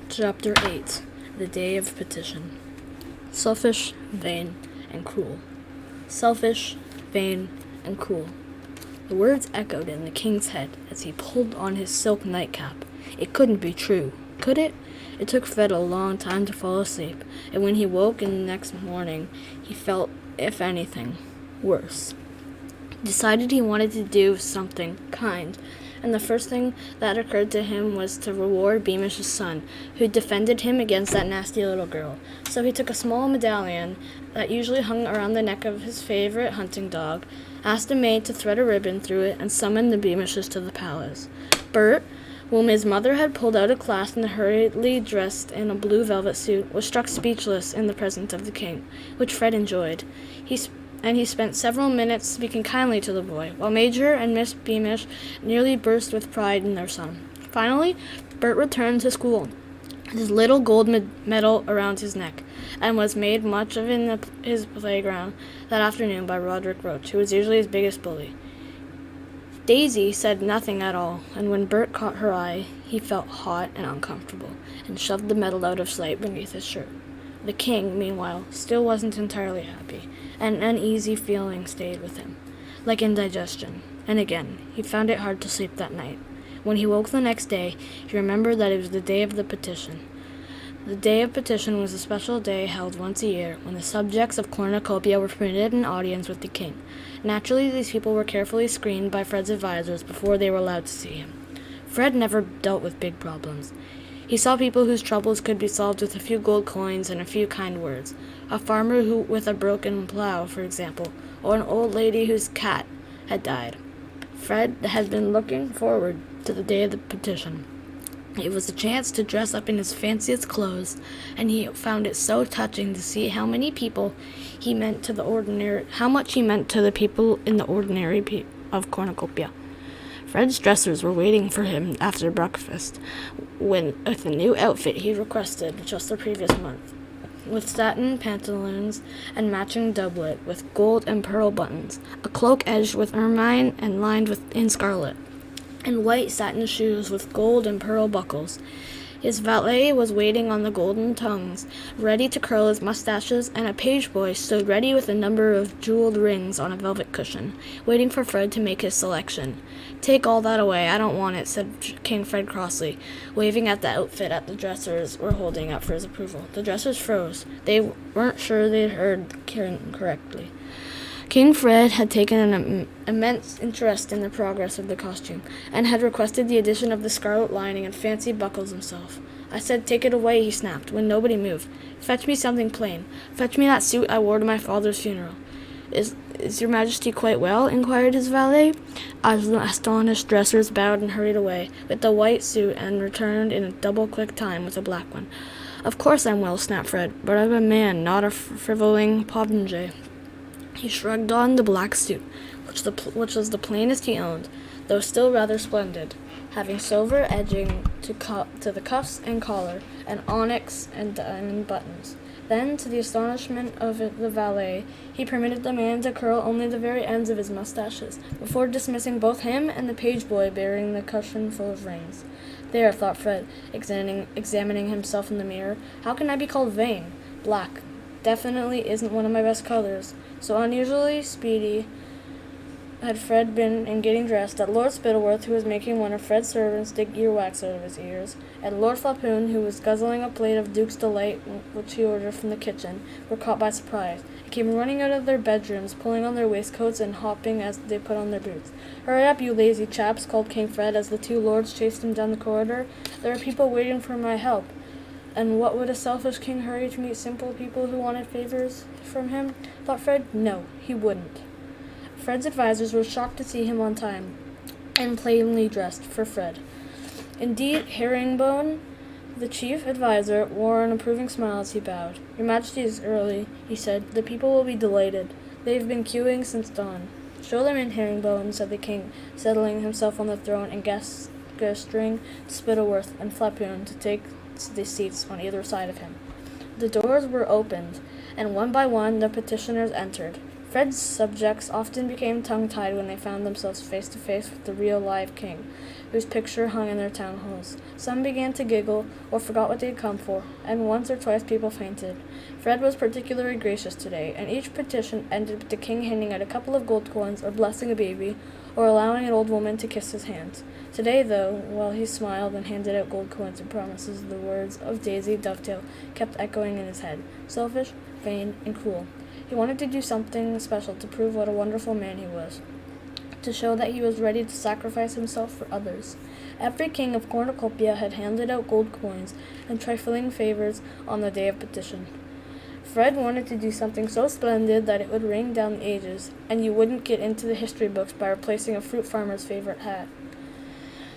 Chapter 8 The Day of Petition. Selfish, vain, and cruel. Selfish, vain, and cruel. The words echoed in the king's head as he pulled on his silk nightcap. It couldn't be true, could it? It took Fred a long time to fall asleep, and when he woke in the next morning, he felt, if anything, worse. Decided he wanted to do something kind, and the first thing that occurred to him was to reward Beamish's son, who defended him against that nasty little girl. So he took a small medallion that usually hung around the neck of his favorite hunting dog, asked a maid to thread a ribbon through it, and summoned the Beamishes to the palace. Bert, whom his mother had pulled out of class and hurriedly dressed in a blue velvet suit, was struck speechless in the presence of the king, which Fred enjoyed. He spent several minutes speaking kindly to the boy, while Major and Miss Beamish nearly burst with pride in their son. Finally, Bert returned to school, his little gold medal around his neck, and was made much of in his playground that afternoon by Roderick Roach, who was usually his biggest bully. Daisy said nothing at all, and when Bert caught her eye, he felt hot and uncomfortable, and shoved the medal out of sight beneath his shirt. The king, meanwhile, still wasn't entirely happy, and an uneasy feeling stayed with him, like indigestion, and again, he found it hard to sleep that night. When he woke the next day, he remembered that it was the day of the petition. The Day of Petition was a special day held once a year, when the subjects of cornucopia were permitted an audience with the king. Naturally, these people were carefully screened by Fred's advisors before they were allowed to see him. Fred never dealt with big problems. He saw people whose troubles could be solved with a few gold coins and a few kind words. A farmer with a broken plow, for example, or an old lady whose cat had died. Fred had been looking forward to the day of the petition. It was a chance to dress up in his fanciest clothes, and he found it so touching to see how much he meant to the people in the ordinary of cornucopia. Fred's dressers were waiting for him after breakfast, with a new outfit he requested just the previous month, with satin pantaloons and doublet with gold and pearl buttons, a cloak edged with ermine and lined in scarlet, and white satin shoes with gold and pearl buckles. His valet was waiting on the golden tongues, ready to curl his mustaches, and a page boy stood ready with a number of jeweled rings on a velvet cushion, waiting for Fred to make his selection. "Take all that away, I don't want it," said King Fred crossly, waving at the outfit the dressers were holding up for his approval. The dressers froze. They weren't sure they'd heard correctly. King Fred had taken an immense interest in the progress of the costume, and had requested the addition of the scarlet lining and fancy buckles himself. "I said take it away," he snapped, when nobody moved. "Fetch me something plain. Fetch me that suit I wore to my father's funeral." Is your Majesty quite well?" inquired his valet. The astonished dressers bowed and hurried away with the white suit, and returned in a double-quick time with a black one. "Of course I'm well," snapped Fred, "but I'm a man, not a frivoling popinjay." He shrugged on the black suit, which was the plainest he owned, though still rather splendid, having silver edging to the cuffs and collar, and onyx and diamond buttons. Then, to the astonishment of the valet, he permitted the man to curl only the very ends of his mustaches, before dismissing both him and the page boy bearing the cushion full of rings. "There," thought Fred, examining himself in the mirror, "how can I be called vain? Black definitely isn't one of my best colors." So unusually speedy had Fred been in getting dressed that Lord Spittleworth, who was making one of Fred's servants dig earwax out of his ears, and Lord Flapoon, who was guzzling a plate of Duke's Delight which he ordered from the kitchen, were caught by surprise, and came running out of their bedrooms, pulling on their waistcoats and hopping as they put on their boots. "Hurry up, you lazy chaps," called King Fred as the two lords chased him down the corridor. "There are people waiting for my help." And what would a selfish king hurry to meet simple people who wanted favors from him? Thought Fred. No, he wouldn't. Fred's advisors were shocked to see him on time, and plainly dressed for Fred. Indeed, Herringbone, the chief advisor, wore an approving smile as he bowed. "Your Majesty is early," he said. "The people will be delighted. They've been queuing since dawn." "Show them in, Herringbone," said the king, settling himself on the throne and gesturing to Spittleworth and Flapoon to take the seats on either side of him. The doors were opened, and one by one the petitioners entered. Fred's subjects often became tongue-tied when they found themselves face to face with the real live king. whose picture hung in their town halls. Some began to giggle, or forgot what they had come for, and once or twice people fainted. Fred was particularly gracious today, and each petition ended with the king handing out a couple of gold coins, or blessing a baby, or allowing an old woman to kiss his hands. Today, though, while he smiled and handed out gold coins and promises, the words of Daisy Dovetail kept echoing in his head: selfish, vain, and cruel. He wanted to do something special to prove what a wonderful man he was, to show that he was ready to sacrifice himself for others. Every king of Cornucopia had handed out gold coins and trifling favors on the day of petition. Fred wanted to do something so splendid that it would ring down the ages, and you wouldn't get into the history books by replacing a fruit farmer's favorite hat.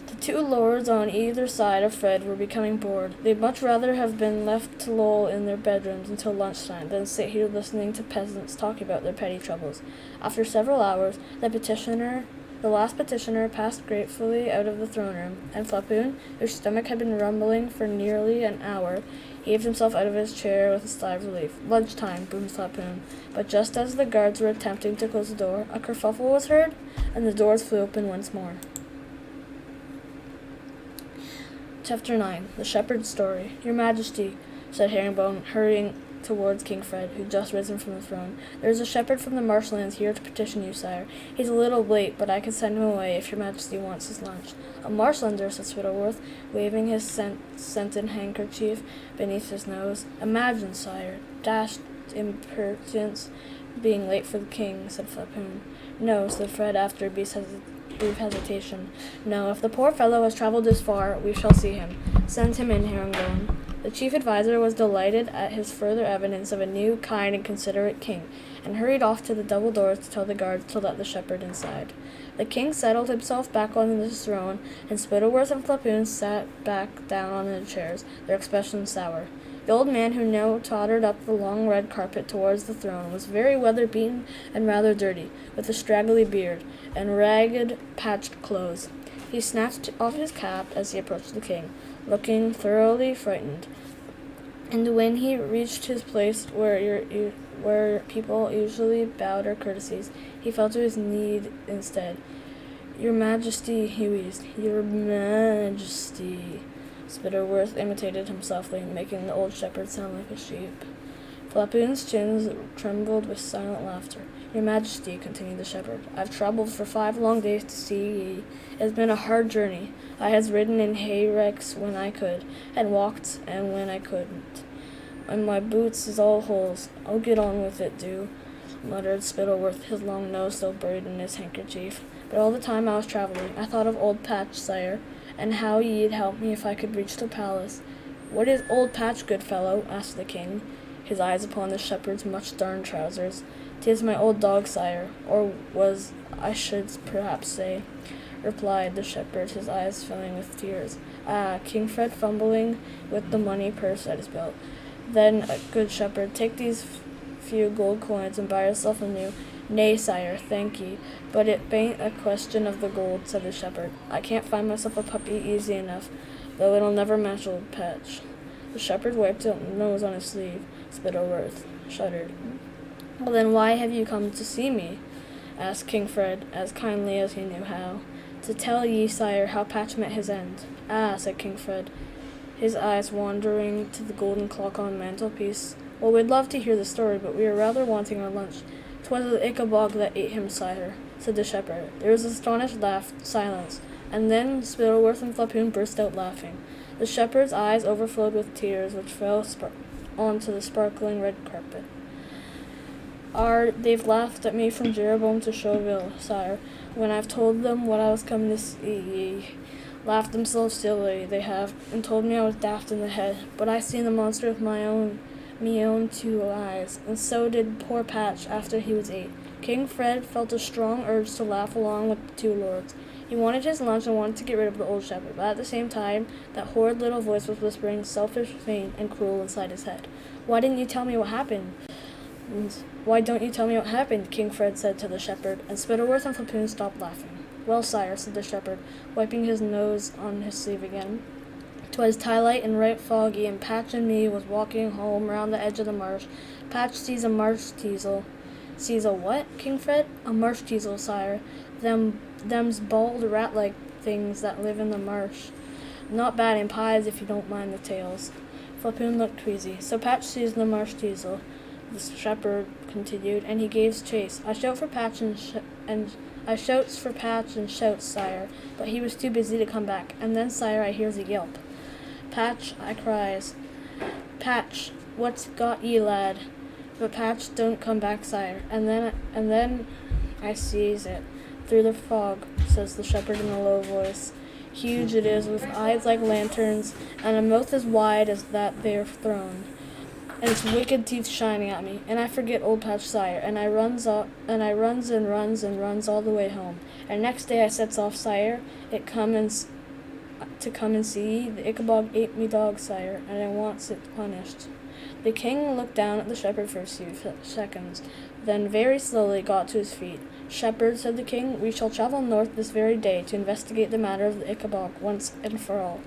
The two lords on either side of Fred were becoming bored. They'd much rather have been left to loll in their bedrooms until lunchtime than sit here listening to peasants talk about their petty troubles. After several hours, the last petitioner, passed gratefully out of the throne room, and Flapoon, whose stomach had been rumbling for nearly an hour, heaved himself out of his chair with a sigh of relief. "Lunchtime," boomed Flapoon. But just as the guards were attempting to close the door, a kerfuffle was heard, and the doors flew open once more. Chapter 9. The Shepherd's Story. "Your Majesty," said Herringbone, hurrying towards King Fred, who had just risen from the throne. "There is a shepherd from the marshlands here to petition you, sire. He's a little late, but I can send him away if your Majesty wants his lunch." "A marshlander," said Spittleworth, waving his scented handkerchief beneath his nose. "Imagine, sire, dashed impertinence, being late for the king," said Flapoon. "No," said Fred after a brief hesitation. "No, if the poor fellow has travelled this far, we shall see him. Send him in, Herringbone." The chief adviser was delighted at his further evidence of a new, kind, and considerate king, and hurried off to the double doors to tell the guards to let the shepherd inside. The king settled himself back on his throne, and Spittleworth and Flapoon sat back down on their chairs, their expressions sour. The old man, who now tottered up the long red carpet towards the throne, was very weather-beaten and rather dirty, with a straggly beard and ragged, patched clothes. He snatched off his cap as he approached the king, looking thoroughly frightened, and when he reached his place where people usually bowed or courtesies, he fell to his knee instead. "Your Majesty," he wheezed. "Your Majesty." Spittleworth imitated him softly, making the old shepherd sound like a sheep. Flapoon's chins trembled with silent laughter. "Your Majesty," continued the shepherd, "I've travelled for 5 long days to see ye. It's been a hard journey. I has ridden in hayricks when I could, and walked and when I couldn't, and my boots is all holes. Oh, get on with it, do," muttered Spittleworth, his long nose still buried in his handkerchief. "But all the time I was travelling, I thought of Old Patch, sire, and how ye'd help me if I could reach the palace." "What is Old Patch, good fellow?" asked the king, his eyes upon the shepherd's much-darned trousers. "'Tis my old dog, sire, or was, I should perhaps say," replied the shepherd, his eyes filling with tears. "Ah," King Fred, fumbling with the money purse at his belt. "Then, good shepherd, take these few gold coins and buy yourself a new—" "Nay, sire, thank ye, but it bain't a question of the gold," said the shepherd. "I can't find myself a puppy easy enough, though it'll never match Old Patch." The shepherd wiped his nose on his sleeve. Spittleworth shuddered. "Well, then, why have you come to see me?" asked King Fred, as kindly as he knew how. "To tell ye, sire, how Patch met his end." "Ah," said King Fred, his eyes wandering to the golden clock on the mantelpiece. "Well, we'd love to hear the story, but we are rather wanting our lunch." "'Twas the Ickabog that ate him, sire," said the shepherd. There was astonished silence, and then Spittleworth and Flapoon burst out laughing. The shepherd's eyes overflowed with tears, which fell onto the sparkling red carpet. "They've laughed at me from Jeroboam to Chauville, sire, when I've told them what I was come to see ye. Laughed themselves silly, they have, and told me I was daft in the head, but I seen the monster with my own 2 eyes, and so did poor Patch after he was 8. King Fred felt a strong urge to laugh along with the 2 lords. He wanted his lunch and wanted to get rid of the old shepherd, but at the same time that horrid little voice was whispering selfish, vain, and cruel inside his head. "Why didn't you tell me what happened?" "Why don't you tell me what happened?" King Fred said to the shepherd, and Spittleworth and Flapoon stopped laughing. "Well, sire," said the shepherd, wiping his nose on his sleeve again. "'Twas twilight and right foggy, and Patch and me was walking home round the edge of the marsh. Patch sees a marsh teasel." "Sees a what, King Fred?" "A marsh teasel, sire. Them's bald rat-like things that live in the marsh. Not bad in pies if you don't mind the tails. Flapoon looked queasy. So Patch seized the marsh teasel, the shepherd continued, and he gave chase. I shouts for Patch and shouts, sire, but he was too busy to come back. And then, sire, I hears a yelp. Patch, I cries. Patch, what's got ye, lad? But Patch don't come back, sire. And then I sees it. Through the fog, says the shepherd in a low voice. Huge it is, with eyes like lanterns, and a mouth as wide as that there throne, and its wicked teeth shining at me. And I forget old Patch, sire, and I runs all the way home. And next day I sets off, sire, to come and see the Ickabog ate me dog, sire, and I wants it punished. The king looked down at the shepherd for a few seconds, then very slowly got to his feet. Shepherd, said the king, we shall travel north this very day to investigate the matter of the Ickabog once and for all.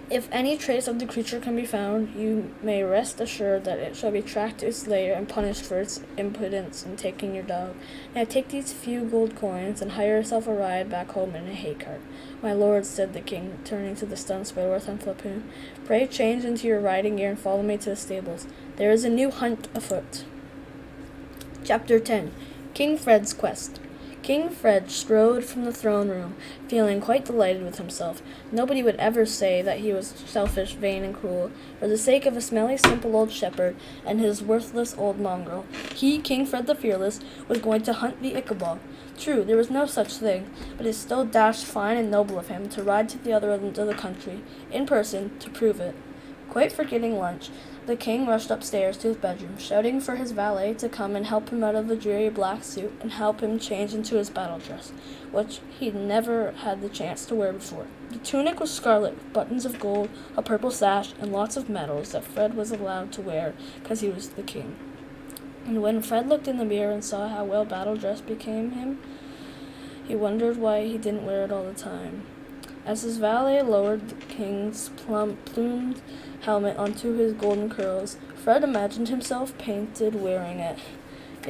If any trace of the creature can be found, you may rest assured that it shall be tracked to its lair and punished for its impudence in taking your dog. Now take these few gold coins and hire yourself a ride back home in a hay cart. My lords, said the king, turning to the stunned Squidward and Flapoon, pray change into your riding gear and follow me to the stables. There is a new hunt afoot. Chapter 10. King Fred's Quest. King Fred strode from the throne room, feeling quite delighted with himself. Nobody would ever say that he was selfish, vain, and cruel, for the sake of a smelly, simple old shepherd and his worthless old mongrel. He, King Fred the Fearless, was going to hunt the Ickabog. True, there was no such thing, but it still dashed fine and noble of him to ride to the other end of the country, in person, to prove it. Quite forgetting lunch, the king rushed upstairs to his bedroom, shouting for his valet to come and help him out of the dreary black suit and help him change into his battle dress, which he'd never had the chance to wear before. The tunic was scarlet, with buttons of gold, a purple sash, and lots of medals that Fred was allowed to wear because he was the king. And when Fred looked in the mirror and saw how well battle dress became him, he wondered why he didn't wear it all the time. As his valet lowered the king's plumed helmet onto his golden curls, Fred imagined himself painted wearing it.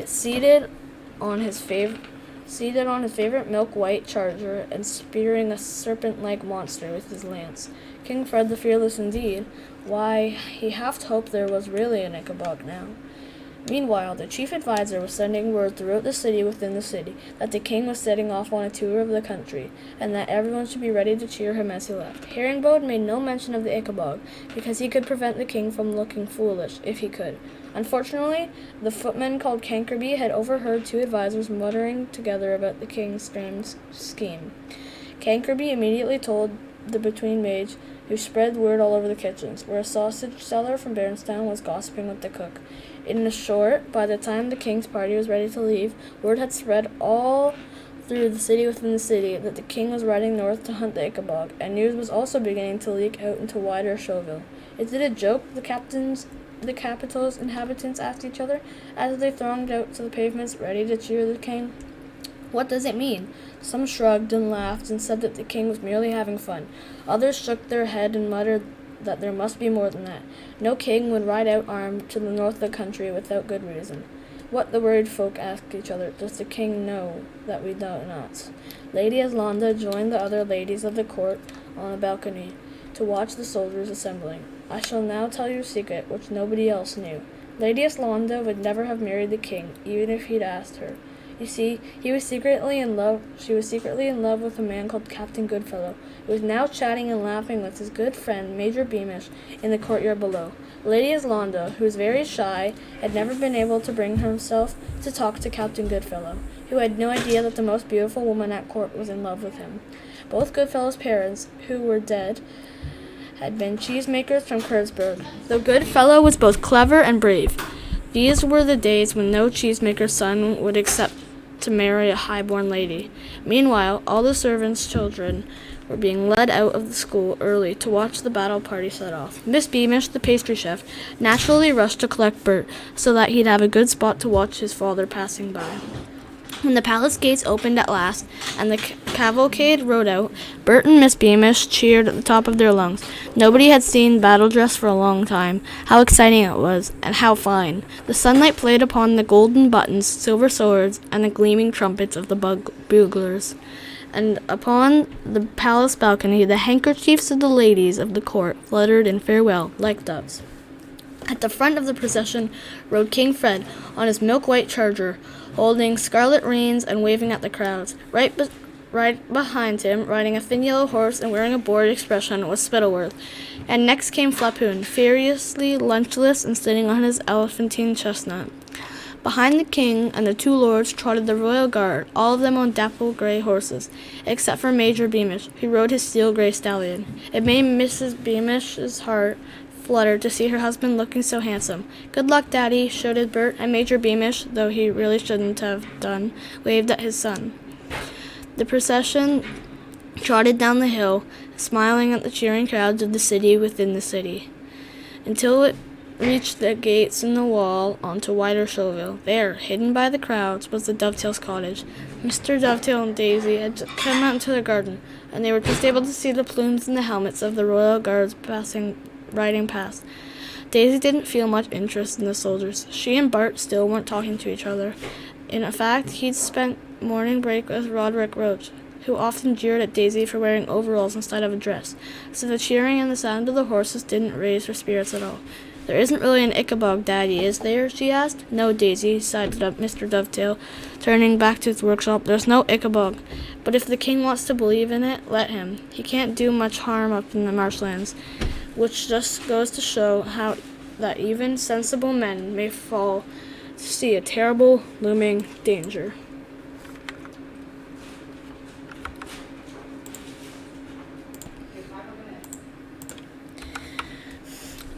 Seated on his favorite milk-white charger and spearing a serpent-like monster with his lance. King Fred the Fearless indeed. Why, he half hoped there was really an Ickabog now. Meanwhile, the chief adviser was sending word throughout the city within the city that the king was setting off on a tour of the country, and that everyone should be ready to cheer him as he left. Herringbone made no mention of the Ickabog, because he could prevent the king from looking foolish, if he could. Unfortunately, the footman called Cankerby had overheard two advisers muttering together about the king's strange scheme. Cankerby immediately told the between maids, who spread word all over the kitchens, where a sausage seller from Baronstown was gossiping with the cook. In short, by the time the king's party was ready to leave, word had spread all through the city within the city that the king was riding north to hunt the Ickabog, and news was also beginning to leak out into wider Showville. Is it a joke, the capital's inhabitants asked each other, as they thronged out to the pavements ready to cheer the king? What does it mean? Some shrugged and laughed and said that the king was merely having fun. Others shook their head and muttered that there must be more than that. No king would ride out armed to the north of the country without good reason. What, the worried folk asked each other, does the king know that we do not? Lady Eslanda joined the other ladies of the court on a balcony to watch the soldiers assembling. I shall now tell you a secret which nobody else knew. Lady Eslanda would never have married the king, even if he'd asked her. You see, she was secretly in love with a man called Captain Goodfellow, who was now chatting and laughing with his good friend, Major Beamish, in the courtyard below. Lady Eslanda, who was very shy, had never been able to bring herself to talk to Captain Goodfellow, who had no idea that the most beautiful woman at court was in love with him. Both Goodfellow's parents, who were dead, had been cheesemakers from Kurtzburg, though Goodfellow was both clever and brave. These were the days when no cheesemaker's son would accept to marry a high-born lady. Meanwhile, all the servants' children were being led out of the school early to watch the battle party set off. Miss Beamish, the pastry chef, naturally rushed to collect Bert, so that he'd have a good spot to watch his father passing by. When the palace gates opened at last, and the cavalcade rode out, Bert and Miss Beamish cheered at the top of their lungs. Nobody had seen battle dress for a long time. How exciting it was, and how fine! The sunlight played upon the golden buttons, silver swords, and the gleaming trumpets of the buglers. and upon the palace balcony the handkerchiefs of the ladies of the court fluttered in farewell like doves. At the front of the procession rode King Fred on his milk-white charger, holding scarlet reins and waving at the crowds. Right behind him, riding a thin yellow horse and wearing a bored expression, was Spittleworth. And next came Flapoon, furiously lunchless and sitting on his elephantine chestnut. Behind the king and the two lords trotted the royal guard, all of them on dapple grey horses, except for Major Beamish, who rode his steel grey stallion. It made Mrs. Beamish's heart flutter to see her husband looking so handsome. "Good luck, Daddy," shouted Bert, and Major Beamish, though he really shouldn't have done, waved at his son. The procession trotted down the hill, smiling at the cheering crowds of the city within the city, until it reached the gates in the wall onto wider Showville. There, hidden by the crowds, was the Dovetail's cottage. Mr. Dovetail and Daisy had just come out into the garden, and they were just able to see the plumes and the helmets of the royal guards riding past. Daisy didn't feel much interest in the soldiers. She and Bart still weren't talking to each other. In fact, he'd spent morning break with Roderick Roach, who often jeered at Daisy for wearing overalls instead of a dress, so the cheering and the sound of the horses didn't raise her spirits at all. "There isn't really an Ickabog, Daddy, is there?" she asked. "No, Daisy," sighed Mr. Dovetail, turning back to his workshop. "There's no Ickabog. But if the king wants to believe in it, let him. He can't do much harm up in the marshlands," which just goes to show how that even sensible men may fall to see a terrible looming danger.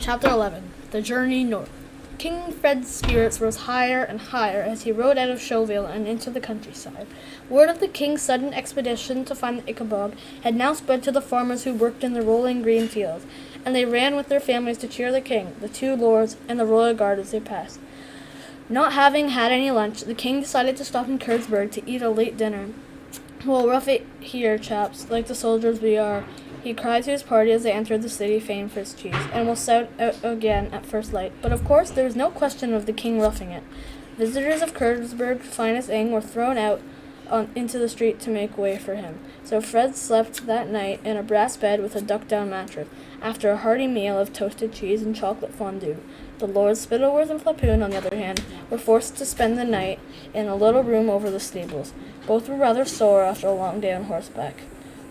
Chapter 11. The Journey North. King Fred's spirits rose higher and higher as he rode out of Showville and into the countryside. Word of the king's sudden expedition to find the Ickabog had now spread to the farmers who worked in the rolling green fields, and they ran with their families to cheer the king, the two lords, and the royal guard as they passed. Not having had any lunch, the king decided to stop in Kurtzburg to eat a late dinner. "Well, rough it here, chaps, like the soldiers we are," he cried to his party as they entered the city famed for its cheese, "and we'll set out again at first light." But of course there was no question of the king roughing it. Visitors of Kurtzburg's finest inn were thrown out into the street to make way for him. So Fred slept that night in a brass bed with a duck-down mattress, after a hearty meal of toasted cheese and chocolate fondue. The Lords Spittleworth and Flapoon, on the other hand, were forced to spend the night in a little room over the stables. Both were rather sore after a long day on horseback.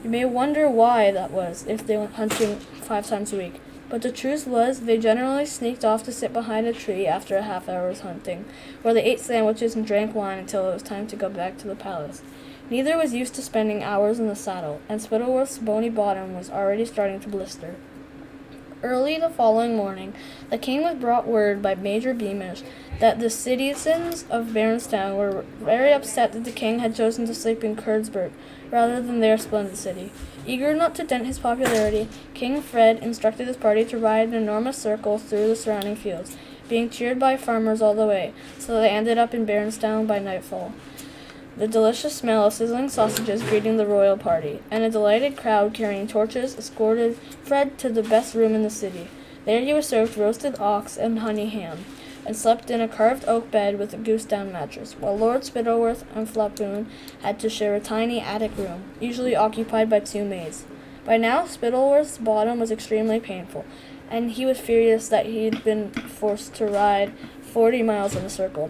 You may wonder why that was, if they went hunting 5 times a week. But the truth was, they generally sneaked off to sit behind a tree after a half-hour's hunting, where they ate sandwiches and drank wine until it was time to go back to the palace. Neither was used to spending hours in the saddle, and Spittleworth's bony bottom was already starting to blister. Early the following morning, the king was brought word by Major Beamish that the citizens of Baronstown were very upset that the king had chosen to sleep in Kurtzburg rather than their splendid city. Eager not to dent his popularity, King Fred instructed his party to ride an enormous circle through the surrounding fields, being cheered by farmers all the way, so they ended up in Baronstown by nightfall. The delicious smell of sizzling sausages greeting the royal party, and a delighted crowd carrying torches escorted Fred to the best room in the city. There he was served roasted ox and honey ham, and slept in a carved oak bed with a goose-down mattress, while Lord Spittleworth and Flapoon had to share a tiny attic room, usually occupied by 2 maids. By now, Spittleworth's bottom was extremely painful, and he was furious that he had been forced to ride 40 miles in a circle,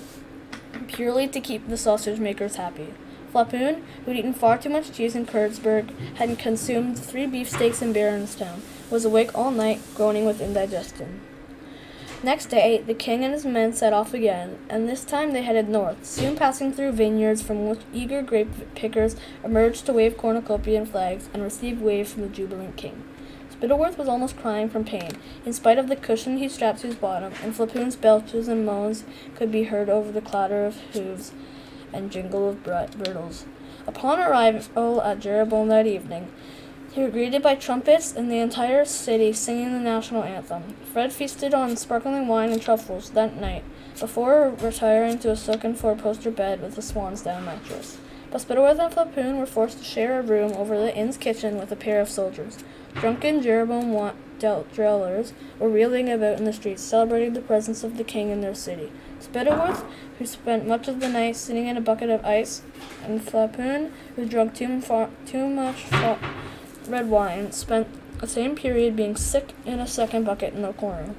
purely to keep the sausage-makers happy. Flapoon, who had eaten far too much cheese in Kurtzburg, had consumed 3 beefsteaks in Baronstown, was awake all night, groaning with indigestion. Next day, the king and his men set off again, and this time they headed north, soon passing through vineyards from which eager grape pickers emerged to wave cornucopian flags and receive waves from the jubilant king. Spittleworth was almost crying from pain, in spite of the cushion he strapped to his bottom, and Flapoon's belches and moans could be heard over the clatter of hooves and jingle of bridles. Upon arrival at Jeroboam that evening, they were greeted by trumpets and the entire city singing the national anthem. Fred feasted on sparkling wine and truffles that night, before retiring to a silken 4-poster bed with a swan's-down mattress. But Spittleworth and Flapoon were forced to share a room over the inn's kitchen with a pair of soldiers. Drunken Jeroboam drillers were reeling about in the streets, celebrating the presence of the king in their city. Spittleworth, who spent much of the night sitting in a bucket of ice, and Flapoon, who drank too much red wine, spent the same period being sick in a second bucket in the corner.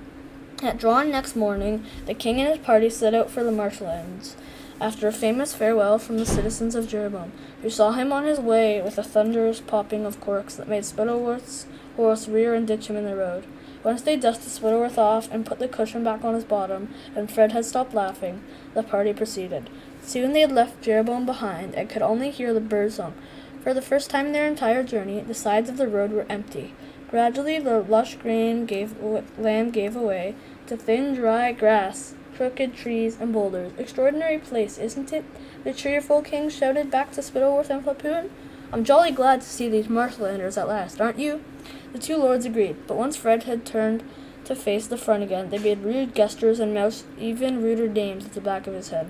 At dawn next morning, the king and his party set out for the marshlands, after a famous farewell from the citizens of Jeroboam, who saw him on his way with a thunderous popping of corks that made Spittleworth's horse rear and ditch him in the road. Once they dusted Spittleworth off and put the cushion back on his bottom, and Fred had stopped laughing, the party proceeded. Soon they had left Jeroboam behind and could only hear the bird song. For the first time in their entire journey, the sides of the road were empty. Gradually, the lush green land gave way to thin, dry grass, crooked trees, and boulders. Extraordinary place, isn't it? The cheerful king shouted back to Spittleworth and Flapoon. I'm jolly glad to see these marshlanders at last, aren't you? The two lords agreed, but once Fred had turned to face the front again, they made rude gestures and mouthed even ruder names at the back of his head.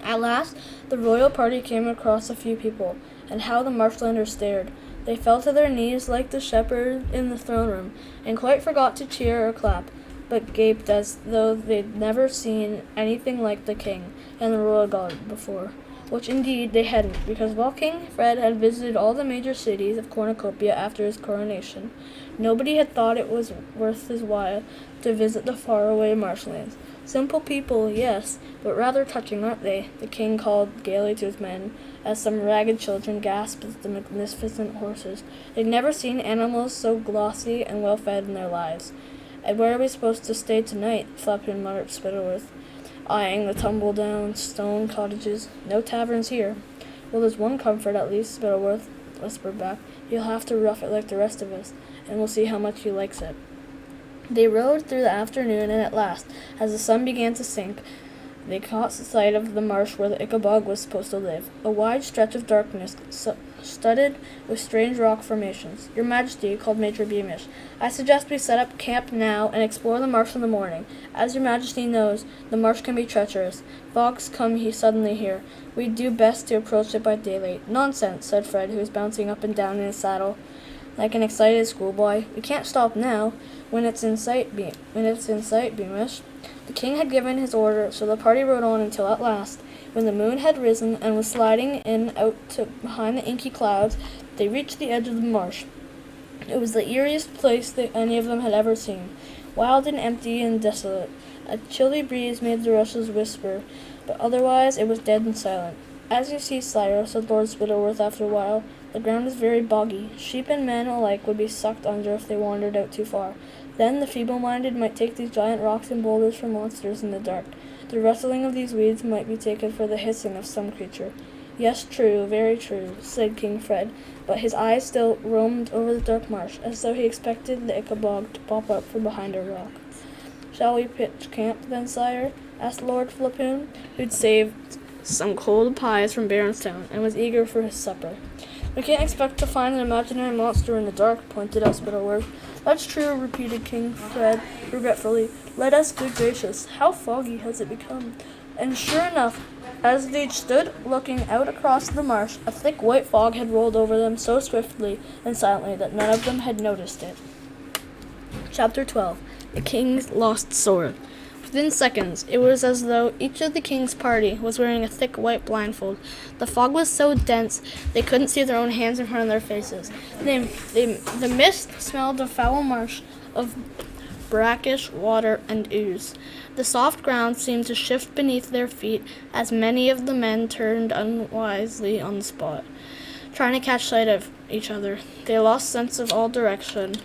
At last, the royal party came across a few people, and how the marshlanders stared. They fell to their knees like the shepherd in the throne room, and quite forgot to cheer or clap, but gaped as though they'd never seen anything like the king and the royal guard before, which indeed they hadn't, because while King Fred had visited all the major cities of Cornucopia after his coronation, nobody had thought it was worth his while to visit the faraway marshlands. Simple people, yes, but rather touching, aren't they? The king called gaily to his men, as some ragged children gasped at the magnificent horses. They'd never seen animals so glossy and well-fed in their lives. And where are we supposed to stay tonight? Flapoon muttered Spittleworth, eyeing the tumble-down stone cottages. No taverns here. Well, there's one comfort at least, Spittleworth whispered back. You'll have to rough it like the rest of us, and we'll see how much he likes it. They rode through the afternoon, and at last, as the sun began to sink, they caught sight of the marsh where the Ickabog was supposed to live, a wide stretch of darkness studded with strange rock formations. Your Majesty, called Major Beamish, I suggest we set up camp now and explore the marsh in the morning. As your Majesty knows, the marsh can be treacherous. Fogs come suddenly here. We'd do best to approach it by daylight. Nonsense, said Fred, who was bouncing up and down in his saddle like an excited schoolboy. We can't stop now, when it's in sight, Beamish. The king had given his order, so the party rode on until at last, when the moon had risen and was sliding in out to behind the inky clouds, they reached the edge of the marsh. It was the eeriest place that any of them had ever seen, wild and empty and desolate. A chilly breeze made the rushes whisper, but otherwise it was dead and silent. As you see, sire, said Lord Spittleworth after a while, the ground is very boggy. Sheep and men alike would be sucked under if they wandered out too far. Then the feeble-minded might take these giant rocks and boulders for monsters in the dark. The rustling of these weeds might be taken for the hissing of some creature. Yes, true, very true, said King Fred, but his eyes still roamed over the dark marsh, as though he expected the Ickabog to pop up from behind a rock. Shall we pitch camp, then, sire? Asked Lord Flapoon, who'd saved some cold pies from Baronstown, and was eager for his supper. We can't expect to find an imaginary monster in the dark, pointed out Spittleworth. That's true, repeated King Fred regretfully. Let us, good gracious, how foggy has it become? And sure enough, as they stood looking out across the marsh, a thick white fog had rolled over them so swiftly and silently that none of them had noticed it. Chapter 12. The King's Lost Sword. Within seconds, it was as though each of the king's party was wearing a thick white blindfold. The fog was so dense they couldn't see their own hands in front of their faces. The mist smelled of foul marsh, of brackish water and ooze. The soft ground seemed to shift beneath their feet as many of the men turned unwisely on the spot, trying to catch sight of each other. They lost sense of all direction.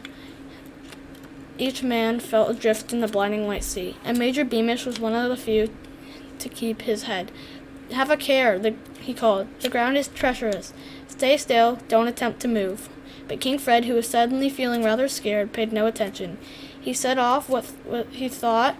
Each man felt adrift in the blinding white sea, and Major Beamish was one of the few to keep his head. Have a care, he called. The ground is treacherous. Stay still, don't attempt to move. But King Fred, who was suddenly feeling rather scared, paid no attention. He set off what he thought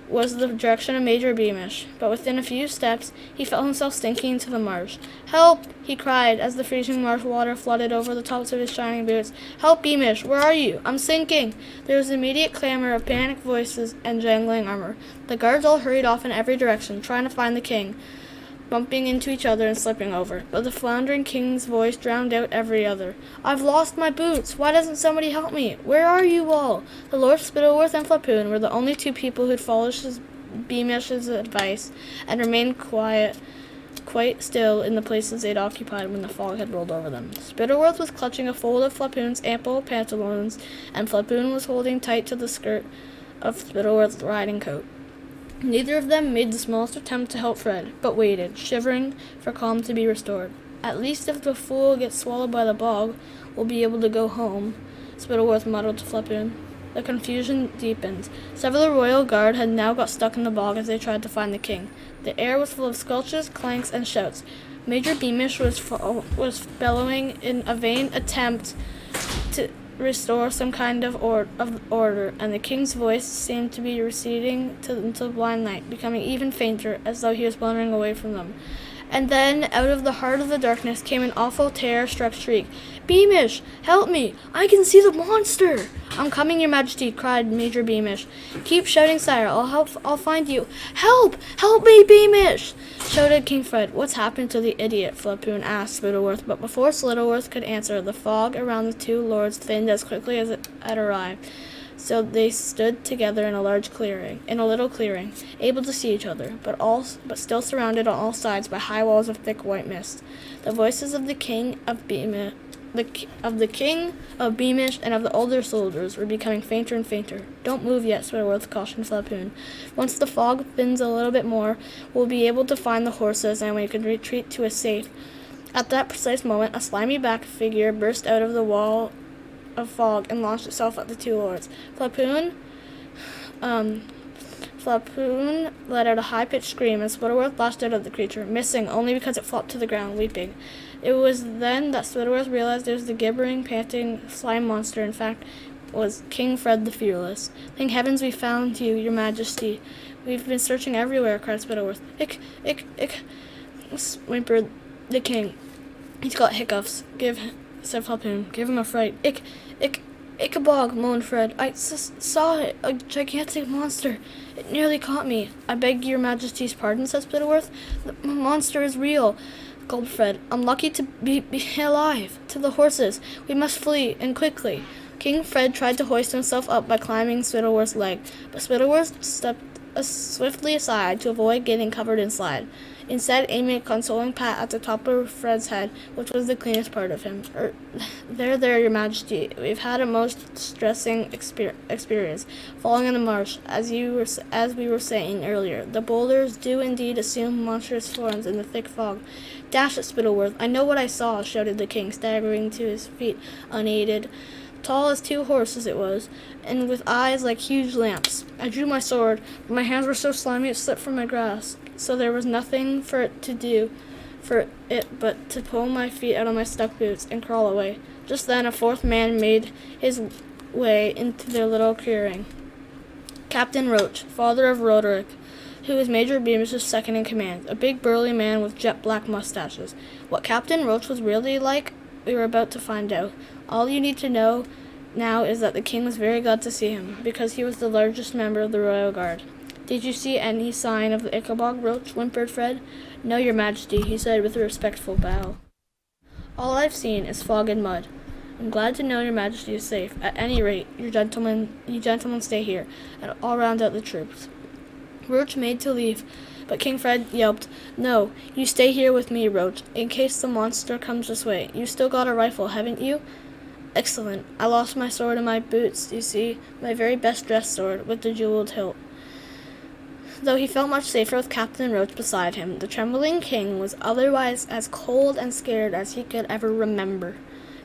was the direction of Major Beamish, but within a few steps he felt himself sinking into the marsh. Help! He cried as the freezing marsh water flooded over the tops of his shining boots. Help, Beamish! Where are you? I'm sinking! There was immediate clamor of panicked voices and jangling armor. The guards all hurried off in every direction, trying to find the king, bumping into each other and slipping over. But the floundering king's voice drowned out every other. I've lost my boots! Why doesn't somebody help me? Where are you all? The Lord Spittleworth and Flapoon were the only two people who'd followed his Beamish's advice and remained quite still in the places they'd occupied when the fog had rolled over them. Spittleworth was clutching a fold of Flapoon's ample pantaloons, and Flapoon was holding tight to the skirt of Spittleworth's riding coat. Neither of them made the smallest attempt to help Fred, but waited, shivering, for calm to be restored. At least if the fool gets swallowed by the bog, we'll be able to go home, Spittleworth muttered to Flapoon. The confusion deepened. Several of the royal guard had now got stuck in the bog as they tried to find the king. The air was full of squelches, clanks, and shouts. Major Beamish was bellowing in a vain attempt to restore some kind of order, and the king's voice seemed to be receding into the blind night, becoming even fainter, as though he was wandering away from them. And then, out of the heart of the darkness, came an awful terror-struck shriek. "Beamish! Help me! I can see the monster!" "I'm coming, your majesty," cried Major Beamish. "Keep shouting, sire. I'll find you." "Help! Help me, Beamish!" shouted King Fred. "What's happened to the idiot?" Flapoon asked Spittleworth, but before Spittleworth could answer, the fog around the two lords thinned as quickly as it had arrived. So they stood together in a little clearing, able to see each other, but still surrounded on all sides by high walls of thick white mist. The voices of the king of Beamish, and of the older soldiers were becoming fainter and fainter. "Don't move yet," Spittleworth cautioned Flapoon. "Once the fog thins a little bit more, we'll be able to find the horses, and we can retreat to a safe." At that precise moment, a slimy back figure burst out of the wall of fog and launched itself at the two lords. Flapoon let out a high-pitched scream, and Spittleworth lashed out at the creature, missing only because it flopped to the ground, weeping. It was then that Spittleworth realized it was the gibbering, panting slime monster. In fact, was King Fred the Fearless. "Thank heavens we found you, your majesty. We've been searching everywhere," cried Spittleworth. Ick, whimpered the king. "He's got hiccoughs," said Flapoon. "Give him a fright." Ickabog, moaned Fred. "I saw it, a gigantic monster. It nearly caught me." "I beg your majesty's pardon," said Spittleworth. "The monster is real," gulped Fred. "I'm lucky to be alive. To the horses. We must flee, and quickly." King Fred tried to hoist himself up by climbing Spittleworth's leg, but Spittleworth stepped swiftly aside to avoid getting covered in slime. Instead, aiming a consoling pat at the top of Fred's head, which was the cleanest part of him. There, your majesty. We've had a most distressing experience, falling in the marsh, as we were saying earlier. The boulders do indeed assume monstrous forms in the thick fog." "Dash it, Spittleworth. I know what I saw," shouted the king, staggering to his feet unaided. Tall as two horses it was, and with eyes like huge lamps. I drew my sword, but my hands were so slimy it slipped from my grasp, so there was nothing for it but to pull my feet out of my stuck boots and crawl away. Just then a fourth man made his way into their little clearing. Captain Roach, father of Roderick, who was Major Beamish's second in command, a big burly man with jet black mustaches. What Captain Roach was really like, we were about to find out. All you need to know now is that the king was very glad to see him, because he was the largest member of the royal guard. "Did you see any sign of the Ickabog, Roach?" whimpered Fred. "No, your majesty," he said with a respectful bow. "All I've seen is fog and mud. I'm glad to know your majesty is safe. At any rate, you gentlemen stay here, and I'll round out the troops." Roach made to leave, but King Fred yelped, "No, you stay here with me, Roach, in case the monster comes this way. You still got a rifle, haven't you?" "Excellent. I lost my sword in my boots, you see, my very best dress sword, with the jeweled hilt." Though he felt much safer with Captain Roach beside him, the trembling king was otherwise as cold and scared as he could ever remember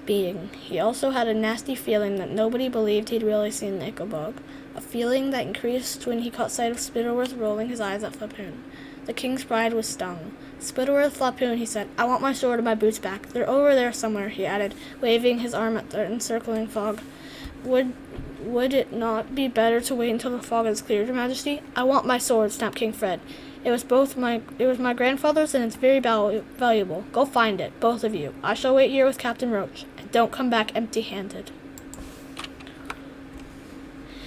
being. He also had a nasty feeling that nobody believed he'd really seen the Ickabog, a feeling that increased when he caught sight of Spittleworth rolling his eyes at Flapoon. The king's pride was stung. "Spittleworth, Flapoon," he said, "I want my sword and my boots back. They're over there somewhere," he added, waving his arm at the encircling fog. Would it not be better to wait until the fog is cleared, your majesty?" "I want my sword," snapped King Fred. It was my grandfather's, and it's very valuable. Go find it, both of you. I shall wait here with Captain Roach, and don't come back empty-handed."